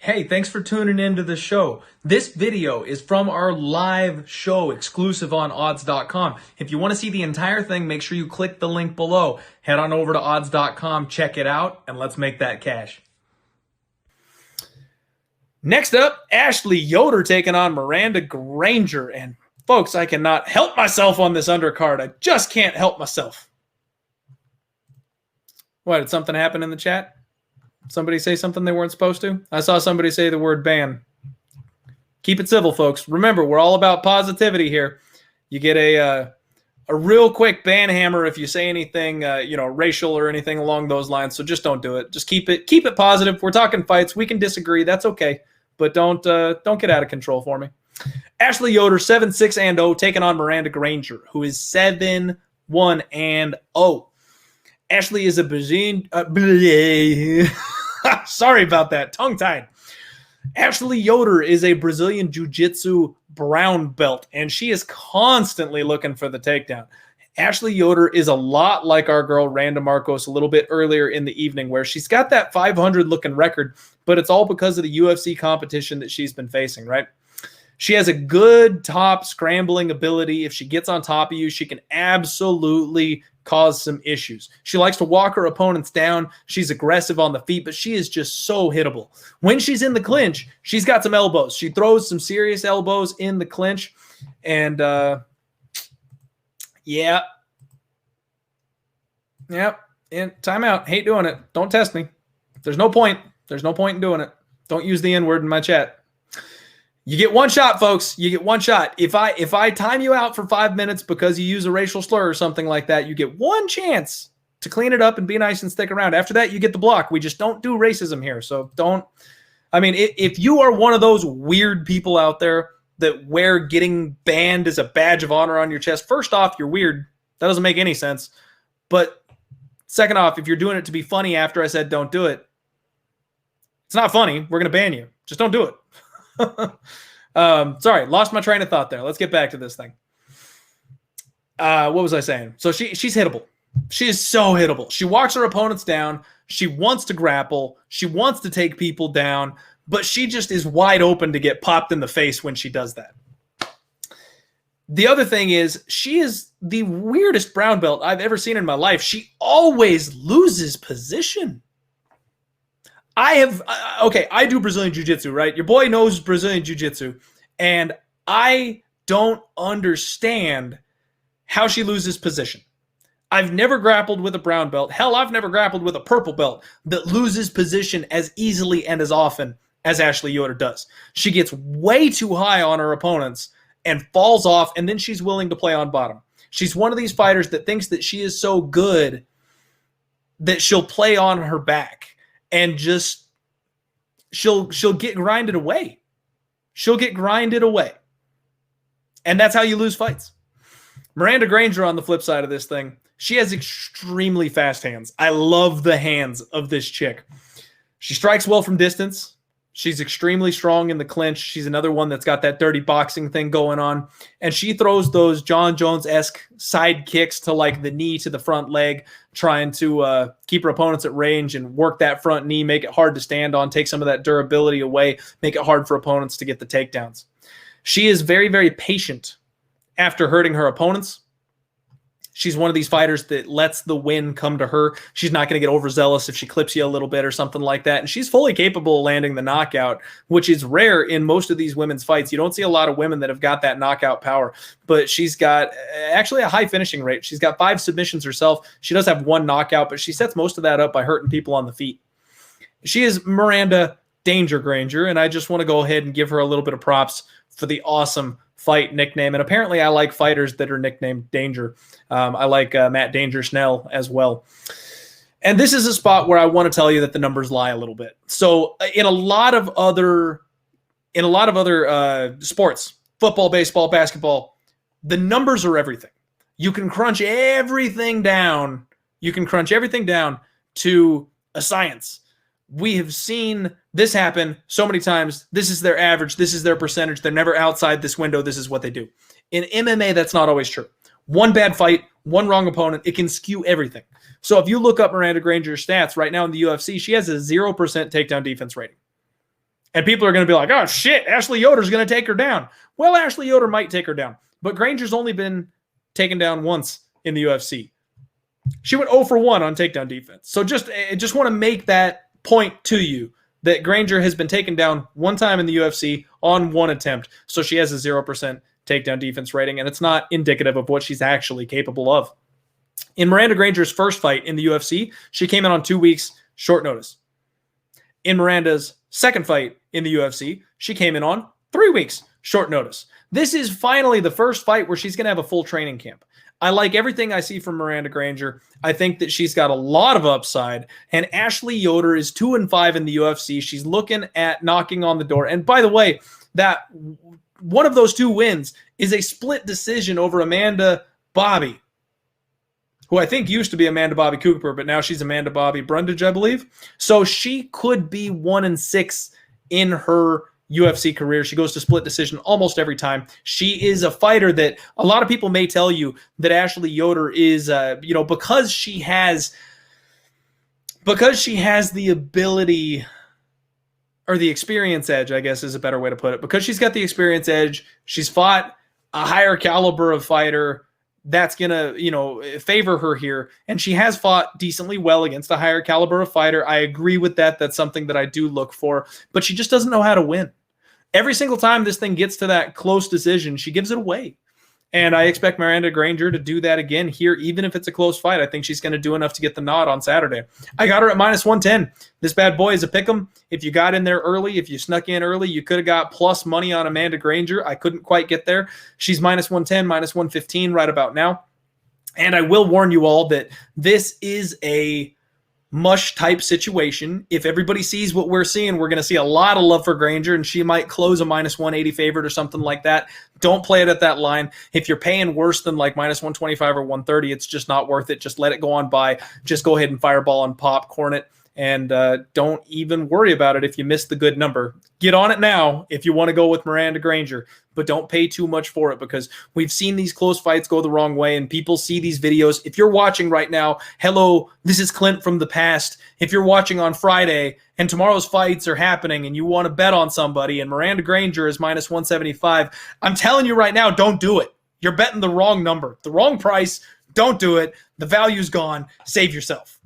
Hey, thanks for tuning into the show. This video is from our live show exclusive on odds.com. If you want to see the entire thing, make sure you click the link below. Head on over to odds.com, check it out, and let's make that cash. Next up, Ashley Yoder taking on Miranda Granger. And folks, I cannot help myself on this undercard. I just can't help myself. What, did something happen in the chat? Somebody say something they weren't supposed to? I saw somebody say the word ban. Keep it civil, folks. Remember, we're all about positivity here. You get a real quick ban hammer if you say anything, racial or anything along those lines. So just don't do it. Just keep it positive. We're talking fights. We can disagree. That's okay. But don't get out of control for me. Ashley Yoder, 7-6-0, taking on Miranda Granger, who is 7-1-0. Ashley is a Brazilian. Sorry about that. Tongue-tied. Ashley Yoder is a Brazilian Jiu-Jitsu brown belt, and she is constantly looking for the takedown. Ashley Yoder is a lot like our girl Randa Marcos a little bit earlier in the evening, where she's got that 500-looking record, but it's all because of the UFC competition that she's been facing, right? She has a good top scrambling ability. If she gets on top of you, she can absolutely cause some issues. She likes to walk her opponents down. She's aggressive on the feet, but she is just so hittable. When she's in the clinch, she's got some elbows. She throws some serious elbows in the clinch. And, yeah. Yep. And timeout. Hate doing it. Don't test me. There's no point. There's no point in doing it. Don't use the N-word in my chat. You get one shot, folks. You get one shot. If I time you out for 5 minutes because you use a racial slur or something like that, you get one chance to clean it up and be nice and stick around. After that, you get the block. We just don't do racism here. So don't. I mean, if you are one of those weird people out there that wear getting banned as a badge of honor on your chest, first off, you're weird. That doesn't make any sense. But second off, if you're doing it to be funny after I said don't do it, it's not funny. We're going to ban you. Just don't do it. Sorry, lost my train of thought there. Let's get back to this thing. What was I saying? So she's hittable. She is so hittable. She walks her opponents down. She wants to grapple. She wants to take people down, but she just is wide open to get popped in the face when she does that. The other thing is she is the weirdest brown belt I've ever seen in my life. She always loses position. I do Brazilian Jiu-Jitsu, right? Your boy knows Brazilian Jiu-Jitsu, and I don't understand how she loses position. I've never grappled with a brown belt. Hell, I've never grappled with a purple belt that loses position as easily and as often as Ashley Yoder does. She gets way too high on her opponents and falls off, and then she's willing to play on bottom. She's one of these fighters that thinks that she is so good that she'll play on her back. And just she'll get grinded away. She'll get grinded away. And that's how you lose fights. Miranda Granger on the flip side of this thing, she has extremely fast hands. I love the hands of this chick. She strikes well from distance. She's extremely strong in the clinch. She's another one that's got that dirty boxing thing going on. And she throws those John Jones-esque side kicks to like the knee to the front leg, trying to keep her opponents at range and work that front knee, make it hard to stand on, take some of that durability away, make it hard for opponents to get the takedowns. She is very, very patient after hurting her opponents. She's one of these fighters that lets the win come to her. She's not going to get overzealous if she clips you a little bit or something like that. And she's fully capable of landing the knockout, which is rare in most of these women's fights. You don't see a lot of women that have got that knockout power, but she's got actually a high finishing rate. She's got 5 submissions herself. She does have 1 knockout, but she sets most of that up by hurting people on the feet. She is Miranda Danger Granger, and I just want to go ahead and give her a little bit of props for the awesome fight nickname. And apparently I like fighters that are nicknamed Danger. I like Matt Danger Schnell as well. And this is a spot where I want to tell you that the numbers lie a little bit. So in a lot of other sports, football, baseball, basketball, the numbers are everything. You can crunch everything down. You can crunch everything down to a science. We have seen this happen so many times. This is their average. This is their percentage. They're never outside this window. This is what they do. In MMA, that's not always true. One bad fight, one wrong opponent, it can skew everything. So if you look up Miranda Granger's stats right now in the UFC, she has a 0% takedown defense rating. And people are going to be like, oh, shit, Ashley Yoder's going to take her down. Well, Ashley Yoder might take her down. But Granger's only been taken down once in the UFC. She went 0 for 1 on takedown defense. So just want to make that point to you that Granger has been taken down one time in the UFC on one attempt. So she has a 0% takedown defense rating, and it's not indicative of what she's actually capable of. In Miranda Granger's first fight in the UFC, she came in on 2 weeks, short notice. In Miranda's second fight in the UFC, she came in on 3 weeks, short notice. This is finally the first fight where she's going to have a full training camp. I like everything I see from Miranda Granger. I think that she's got a lot of upside. And Ashley Yoder is 2-5 in the UFC. She's looking at knocking on the door. And by the way, that one of those 2 wins is a split decision over Amanda Bobby, who I think used to be Amanda Bobby Cooper, but now she's Amanda Bobby Brundage, I believe. So she could be 1-6 in her UFC career. She goes to split decision almost every time. She is a fighter that a lot of people may tell you that Ashley Yoder is, because she has the ability, or the experience edge, I guess is a better way to put it. Because she's got the experience edge, she's fought a higher caliber of fighter that's going to, favor her here. And she has fought decently well against a higher caliber of fighter. I agree with that. That's something that I do look for. But she just doesn't know how to win. Every single time this thing gets to that close decision, she gives it away. And I expect Miranda Granger to do that again here, even if it's a close fight. I think she's going to do enough to get the nod on Saturday. I got her at -110. This bad boy is a pick'em. If you got in there early, if you snuck in early, you could have got plus money on Amanda Granger. I couldn't quite get there. She's -110, -115 right about now. And I will warn you all that this is a mush type situation. If everybody sees what we're seeing, we're going to see a lot of love for Granger, and she might close a -180 favorite or something like that. Don't play it at that line. If you're paying worse than like -125 or 130, it's just not worth it. Just let it go on by. Just go ahead and fireball and popcorn it. And don't even worry about it if you miss the good number. Get on it now if you want to go with Miranda Granger, but don't pay too much for it, because we've seen these close fights go the wrong way, and people see these videos. If you're watching right now, hello, this is Clint from the past. If you're watching on Friday and tomorrow's fights are happening and you want to bet on somebody and Miranda Granger is -175, I'm telling you right now, don't do it. You're betting the wrong number, the wrong price. Don't do it. The value's gone. Save yourself.